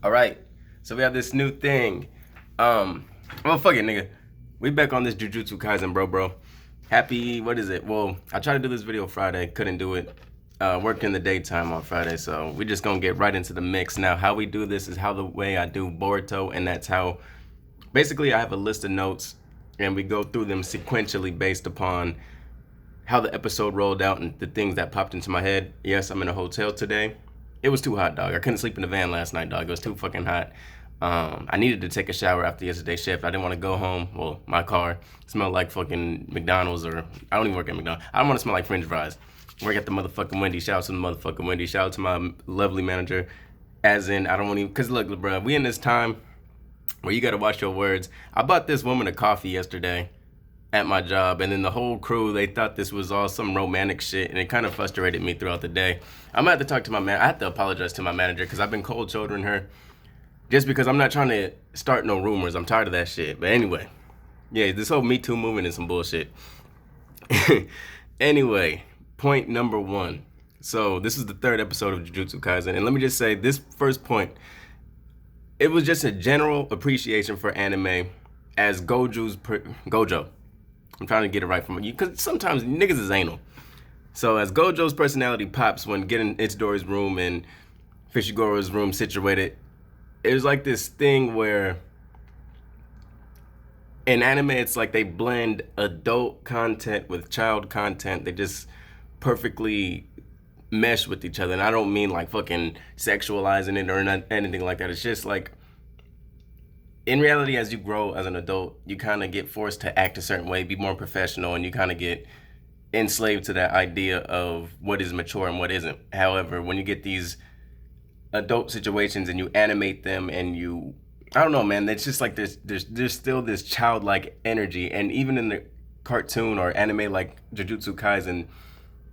All right, so we have this new thing. Well, fuck it, nigga. We back on this Jujutsu Kaisen, bro. Happy, what is it? Well, I tried to do this video Friday, couldn't do it. Worked in the daytime on Friday, so we just gonna get right into the mix. Now, how we do this is how the way I do Boruto, and that's how, basically I have a list of notes, and we go through them sequentially based upon how the episode rolled out and the things that popped into my head. Yes, I'm in a hotel today. It was too hot, dog. I couldn't sleep in the van last night, dog. It was too fucking hot. I needed to take a shower after yesterday's shift. I didn't want to go home. Well, my car smelled like fucking McDonald's, or I don't even work at McDonald's. I don't want to smell like French fries. Work at the motherfucking Wendy's. Shout out to the motherfucking Wendy's. Shout out to my lovely manager. As in, I don't want to, because look, bro, we in this time where you got to watch your words. I bought this woman a coffee yesterday at my job, and then the whole crew, they thought this was all some romantic shit, and it kind of frustrated me throughout the day. I'm gonna have to talk to my man. I have to apologize to my manager because I've been cold shouldering her, just because I'm not trying to start no rumors. I'm tired of that shit. But anyway, yeah, this whole Me Too movement is some bullshit. Anyway, point number one. So this is the third episode of Jujutsu Kaisen, and let me just say, this first point, it was just a general appreciation for anime as Gojo. I'm trying to get it right from you, because sometimes niggas is anal. So as Gojo's personality pops when getting Itadori's room and Fushigoro's room situated, it was like this thing where in anime it's like they blend adult content with child content. They just perfectly mesh with each other. And I don't mean like fucking sexualizing it or not, anything like that. It's just like, in reality, as you grow as an adult, you kind of get forced to act a certain way, be more professional, and you kind of get enslaved to that idea of what is mature and what isn't. However, when you get these adult situations and you animate them and you, I don't know, man, it's just like there's still this childlike energy. And even in the cartoon or anime like Jujutsu Kaisen,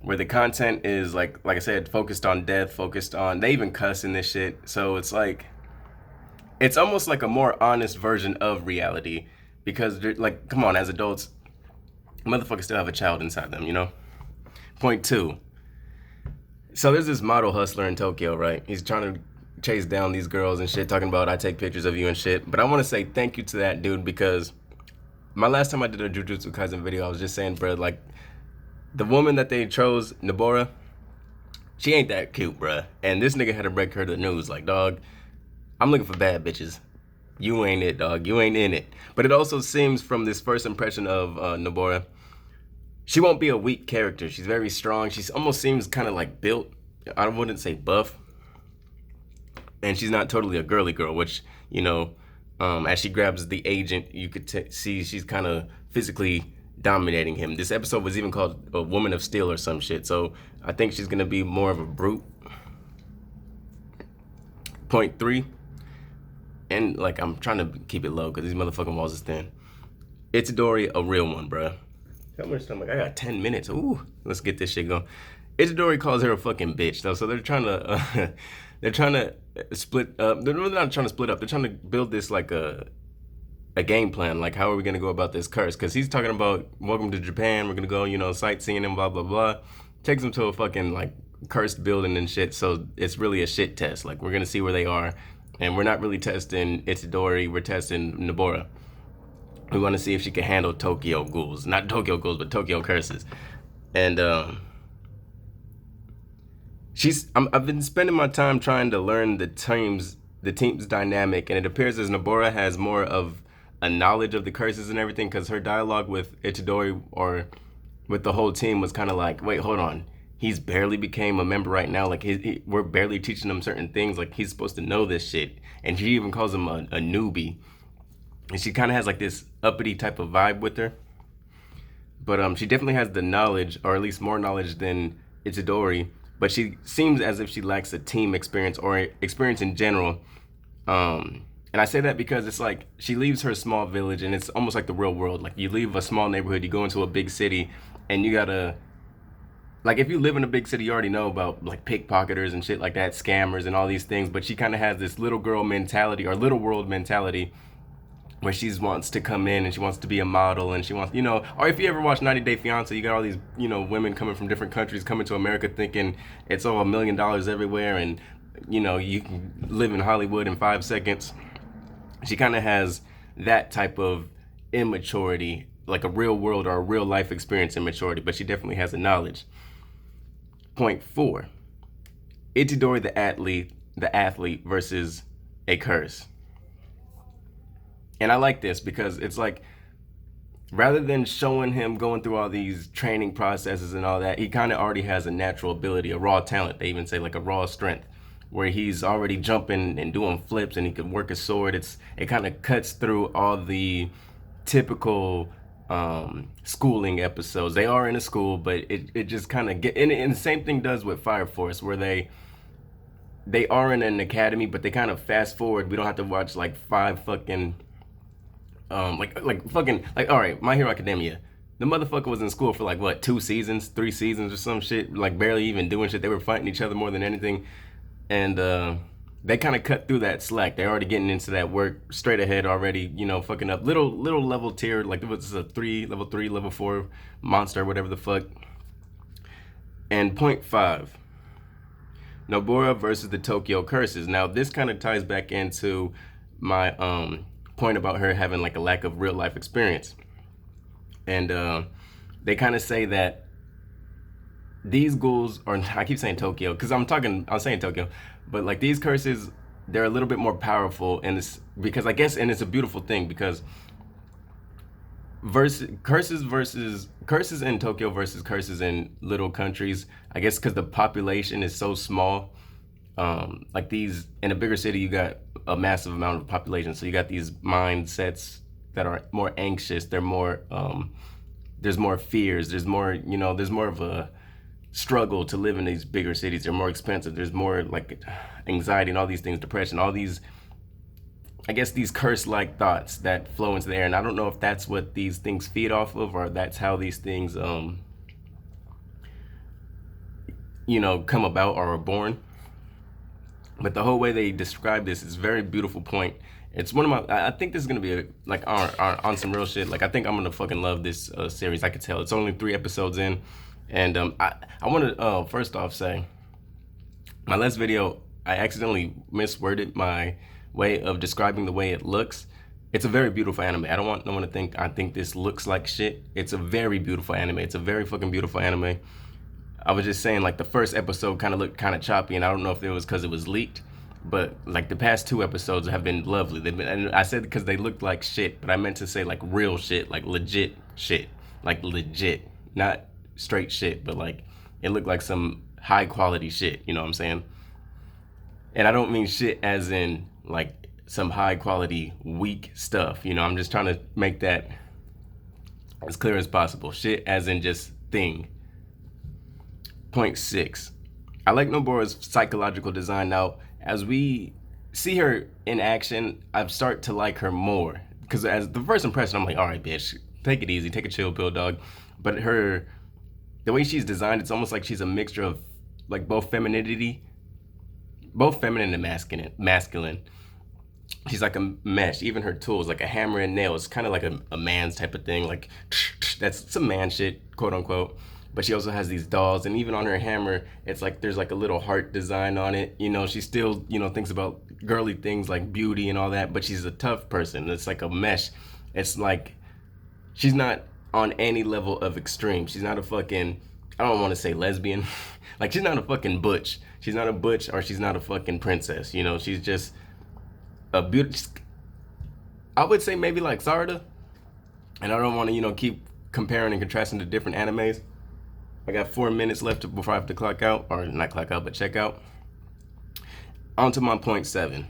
where the content is like I said, focused on death, focused on, they even cuss in this shit. So it's like, it's almost like a more honest version of reality, because like, come on, as adults, motherfuckers still have a child inside them, you know? Point two. So there's this model hustler in Tokyo, right? He's trying to chase down these girls and shit, talking about I take pictures of you and shit. But I want to say thank you to that dude, because my last time I did a Jujutsu Kaisen video, I was just saying, bro, like, the woman that they chose, Nobora, she ain't that cute, bruh. And this nigga had to break her the news, like, dog, I'm looking for bad bitches. You ain't it, dog. You ain't in it. But it also seems from this first impression of Nobora, she won't be a weak character. She's very strong. She almost seems kind of like built. I wouldn't say buff. And she's not totally a girly girl, which, you know, as she grabs the agent, you could see she's kind of physically dominating him. This episode was even called A Woman of Steel or some shit. So I think she's going to be more of a brute. Point three. And like, I'm trying to keep it low because these motherfucking walls is thin. Itadori, a real one, bruh. How much time? Like, I got 10 minutes. Ooh, let's get this shit going. Itadori calls her a fucking bitch, though. So they're trying to, they're trying to split up. They're really not trying to split up. They're trying to build this like a game plan. Like, how are we gonna go about this curse? Because he's talking about, welcome to Japan. We're gonna go, you know, sightseeing and blah blah blah. Takes them to a fucking like cursed building and shit. So it's really a shit test. Like, we're gonna see where they are. And we're not really testing Itadori, we're testing Nobora. We want to see if she can handle Tokyo ghouls. Not Tokyo ghouls, but Tokyo curses. And I've been spending my time trying to learn the team's dynamic, and it appears as Nobora has more of a knowledge of the curses and everything, because her dialogue with Itadori or with the whole team was kind of like, wait, hold on. He's barely became a member right now. Like, we're barely teaching him certain things. Like, he's supposed to know this shit. And she even calls him a newbie. And she kind of has like this uppity type of vibe with her. But she definitely has the knowledge, or at least more knowledge than Itadori. But she seems as if she lacks a team experience or experience in general. And I say that because it's like she leaves her small village, and it's almost like the real world. Like, you leave a small neighborhood, you go into a big city, and you gotta, like, if you live in a big city, you already know about like pickpocketers and shit like that, scammers and all these things. But she kind of has this little girl mentality or little world mentality, where she wants to come in and she wants to be a model, and she wants, you know, or if you ever watch 90 Day Fiance, you got all these, you know, women coming from different countries coming to America thinking it's all $1 million everywhere, and you can live in Hollywood in 5 seconds. She kind of has that type of immaturity, like a real world or a real life experience immaturity, but she definitely has the knowledge. Point four, Itadori the athlete versus a curse. And I like this because it's like, rather than showing him going through all these training processes and all that, he kind of already has a natural ability, a raw talent. They even say like a raw strength, where he's already jumping and doing flips and he can work a sword. It kind of cuts through all the typical schooling episodes. They are in a school, but it just kind of get and the same thing does with Fire Force, where they are in an academy, but they kind of fast forward. We don't have to watch like five fucking like fucking like, all right, My Hero Academia. The motherfucker was in school for like what, 2 seasons, 3 seasons or some shit, like barely even doing shit. They were fighting each other more than anything, and they kind of cut through that slack. They're already getting into that work straight ahead already, fucking up little level tier, like it was a level 3, level 4 monster, whatever the fuck. And point five, Nobara versus the Tokyo Curses. Now this kind of ties back into my point about her having like a lack of real life experience. And they kind of say that these ghouls, or I keep saying Tokyo because I'm saying Tokyo, but like these curses, they're a little bit more powerful in this, because I guess, and it's a beautiful thing, because curses in Tokyo versus curses in little countries, I guess because the population is so small. Like these, in a bigger city, you got a massive amount of population, so you got these mindsets that are more anxious. They're more there's more fears. There's more there's more of a struggle to live in these bigger cities. They're more expensive. There's more like anxiety and all these things, depression, all these, I guess, these curse-like thoughts that flow into the air. And I don't know if that's what these things feed off of, or that's how these things come about or are born. But the whole way they describe this is a very beautiful point. It's one of my, I think this is gonna be on some real shit. Like, I think I'm gonna fucking love this series. I could tell. It's only 3 episodes in, and I want to first off say, my last video, I accidentally misworded my way of describing the way it looks. It's a very beautiful anime. I don't want no one to think I think this looks like shit. It's a very beautiful anime. It's a very fucking beautiful anime. I was just saying, like, the first episode kind of looked kind of choppy, and I don't know if it was because it was leaked, but like the past 2 episodes have been lovely. They've been, and I said because they looked like shit, but I meant to say like real shit, like legit shit, like legit, not straight shit, but like it looked like some high quality shit. You know what I'm saying? And I don't mean shit as in like some high quality weak stuff. I'm just trying to make that as clear as possible. Shit as in just thing. Point 6. I like Nobara's psychological design. Now, as we see her in action, I start to like her more. Because as the first impression, I'm like, all right, bitch, take it easy, take a chill pill, dog. But the way she's designed, it's almost like she's a mixture of like both feminine and masculine. She's like a mesh. Even her tools, like a hammer and nails, kind of like a man's type of thing. Like, that's some man shit, quote unquote. But she also has these dolls, and even on her hammer, it's like there's like a little heart design on it. She still, thinks about girly things like beauty and all that, but she's a tough person. It's like a mesh. It's like she's not on any level of extreme. She's not a fucking, I don't want to say lesbian. Like, she's not a fucking butch. She's not a butch, or she's not a fucking princess. She's just a beauty. I would say maybe like Sarada. And I don't want to, keep comparing and contrasting to different animes. I got 4 minutes left before I have to clock out, or not clock out, but check out. On to my point 7.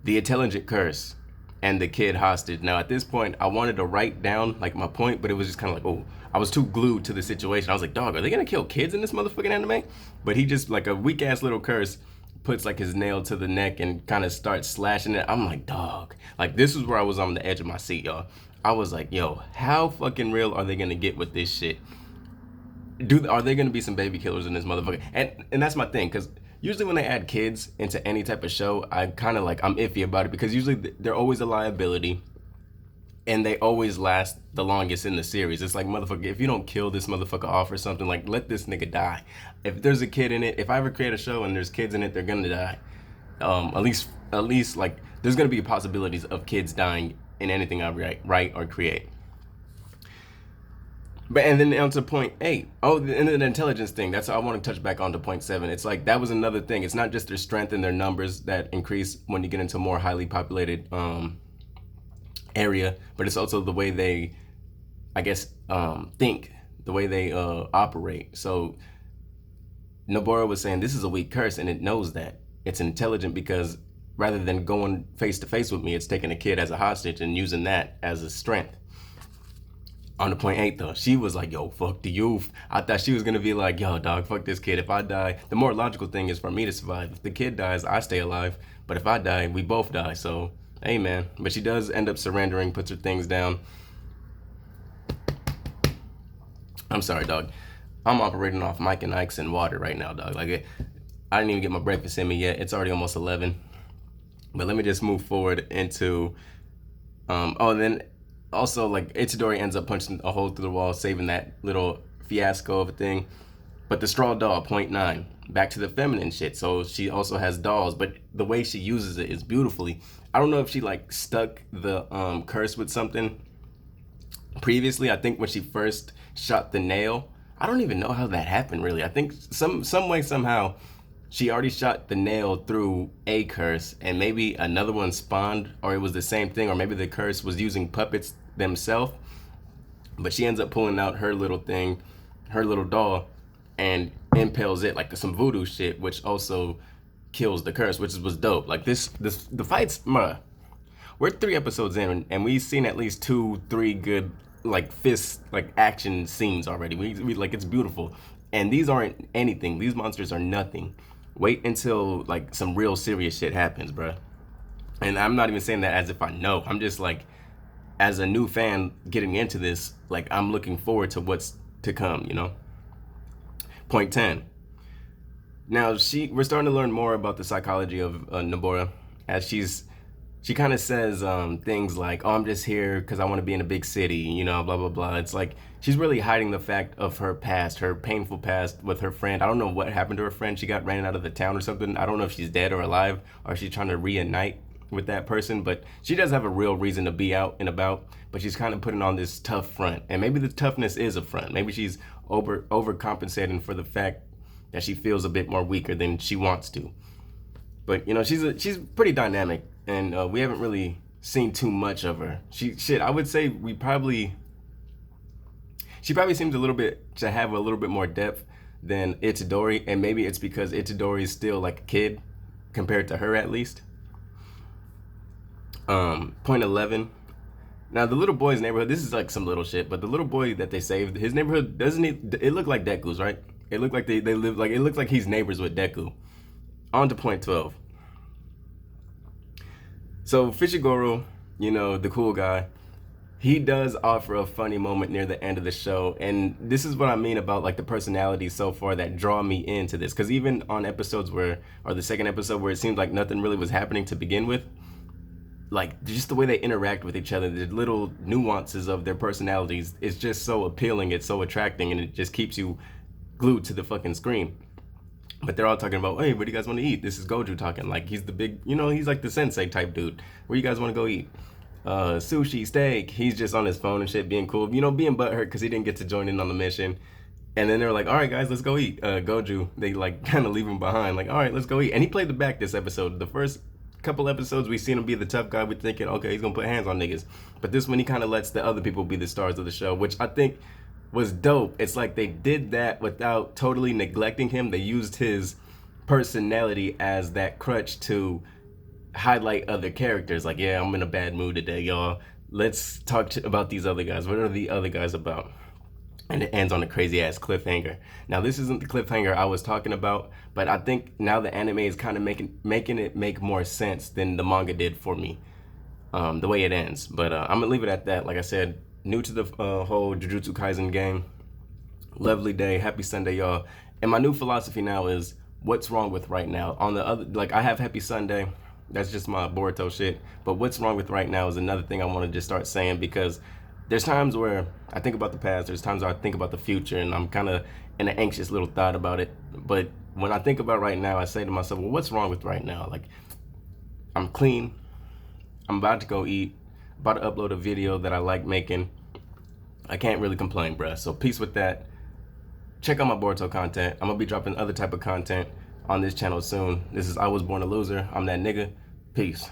The intelligent curse and the kid hostage. Now, at this point, I wanted to write down like my point, but it was just kind of like, oh, I was too glued to the situation. I was like, dog, are they gonna kill kids in this motherfucking anime? But he just, like a weak ass little curse, puts like his nail to the neck and kind of starts slashing it. I'm like, dog. Like, this is where I was on the edge of my seat, y'all. I was like, yo, how fucking real are they gonna get with this shit? Are there gonna be some baby killers in this motherfucker? And that's my thing, because usually when they add kids into any type of show, I'm iffy about it, because usually they're always a liability. and they always last the longest in the series. It's like, motherfucker, if you don't kill this motherfucker off or something, like, let this nigga die. If there's a kid in it, if I ever create a show and there's kids in it, they're gonna die. At least like there's gonna be possibilities of kids dying in anything I write or create. But and then on to point 8. Oh, and then the intelligence thing. That's I want to touch back on to point 7. It's like that was another thing. It's not just their strength and their numbers that increase when you get into a more highly populated area, but it's also the way they, I guess, think, the way they operate. So Nobara was saying this is a weak curse, and it knows that. It's intelligent because rather than going face to face with me, it's taking a kid as a hostage and using that as a strength. On the point 8 though, she was like, yo, fuck the youth. I thought she was gonna be like, yo, dog, fuck this kid. If I die, the more logical thing is for me to survive. If the kid dies, I stay alive. But if I die, we both die. So, hey man. But she does end up surrendering, puts her things down. I'm sorry, dog. I'm operating off Mike and Ike's and water right now, dog. Like, I didn't even get my breakfast in me yet. It's already almost 11. But let me just move forward into, and then also, like, Itadori ends up punching a hole through the wall, saving that little fiasco of a thing. But the straw doll, point 9, back to the feminine shit. So she also has dolls, but the way she uses it is beautifully. I don't know if she, like, stuck the curse with something previously. I think when she first shot the nail, I don't even know how that happened, really. I think some way, somehow, she already shot the nail through a curse, and maybe another one spawned, or it was the same thing, or maybe the curse was using puppets themselves. But she ends up pulling out her little thing, her little doll, and impales it like some voodoo shit, which also kills the curse, which was dope. Like the fights, we're 3 episodes in, and we've seen at least 2-3 good like fist like action scenes already. We like, it's beautiful, and these aren't anything. These monsters are nothing. Wait until like some real serious shit happens, bruh. And I'm not even saying that as if I know. I'm just like, as a new fan getting into this, like, I'm looking forward to what's to come, you know? Point 10. Now, we're starting to learn more about the psychology of Nobara, as she kind of says things like, oh, I'm just here because I want to be in a big city, you know, blah, blah, blah. It's like she's really hiding the fact of her past, her painful past with her friend. I don't know what happened to her friend. She got ran out of the town or something. I don't know if she's dead or alive, or she's trying to reunite with that person. But she does have a real reason to be out and about, but she's kind of putting on this tough front. And maybe the toughness is a front. Maybe she's overcompensating for the fact that she feels a bit more weaker than she wants to. But, you know, she's pretty dynamic, and we haven't really seen too much of her. I would say she probably seems to have a little bit more depth than Itadori, and maybe it's because Itadori is still like a kid compared to her, at least. Point 11. Now, the little boy's neighborhood, this is like some little shit, but the little boy that they saved, his neighborhood, it look like Deku's, right? It looked like they live, like, it looks like he's neighbors with Deku. On to point 12. So Fishigoro, you know, the cool guy, he does offer a funny moment near the end of the show. And this is what I mean about like the personalities so far that draw me into this. Because even on episodes or the second episode where it seemed like nothing really was happening to begin with, like just the way they interact with each other, the little nuances of their personalities, is just so appealing, it's so attracting, and it just keeps you glued to the fucking screen. But they're all talking about, hey, what do you guys want to eat? This is Goju talking. Like, he's the big, you know, he's like the sensei type dude. Where you guys want to go eat? Sushi, steak. He's just on his phone and shit, being cool. You know, being butthurt because he didn't get to join in on the mission. And then they're like, all right, guys, let's go eat. Goju, they like kind of leave him behind. Like, all right, let's go eat. And he played the back this episode. The first couple episodes, we seen him be the tough guy. We're thinking, okay, he's going to put hands on niggas. But this one, he kind of lets the other people be the stars of the show, which I think was dope. It's like they did that without totally neglecting him. They used his personality as that crutch to highlight other characters. Like, yeah, I'm in a bad mood today, y'all. Let's talk about these other guys. What are the other guys about? And it ends on a crazy ass cliffhanger. Now, this isn't the cliffhanger I was talking about, but I think now the anime is kind of making it make more sense than the manga did for me, the way it ends. But I'm gonna leave it at that. Like I said, new to the whole Jujutsu Kaisen game. Lovely day, happy Sunday, y'all. And my new philosophy now is, what's wrong with right now? On the other, like, I have Happy Sunday, That's just my Boruto shit. But what's wrong with right now is another thing I want to just start saying, because there's times where I think about the past, there's times where I think about the future, and I'm kind of in an anxious little thought about it. But when I think about right now, I say to myself, well, what's wrong with right now? Like, I'm clean, I'm about to go eat, about to upload a video that I like making. I can't really complain, bruh. So peace with that. Check out my Boruto content. I'm gonna be dropping other type of content on this channel soon. This is I Was Born a Loser. I'm that nigga. Peace.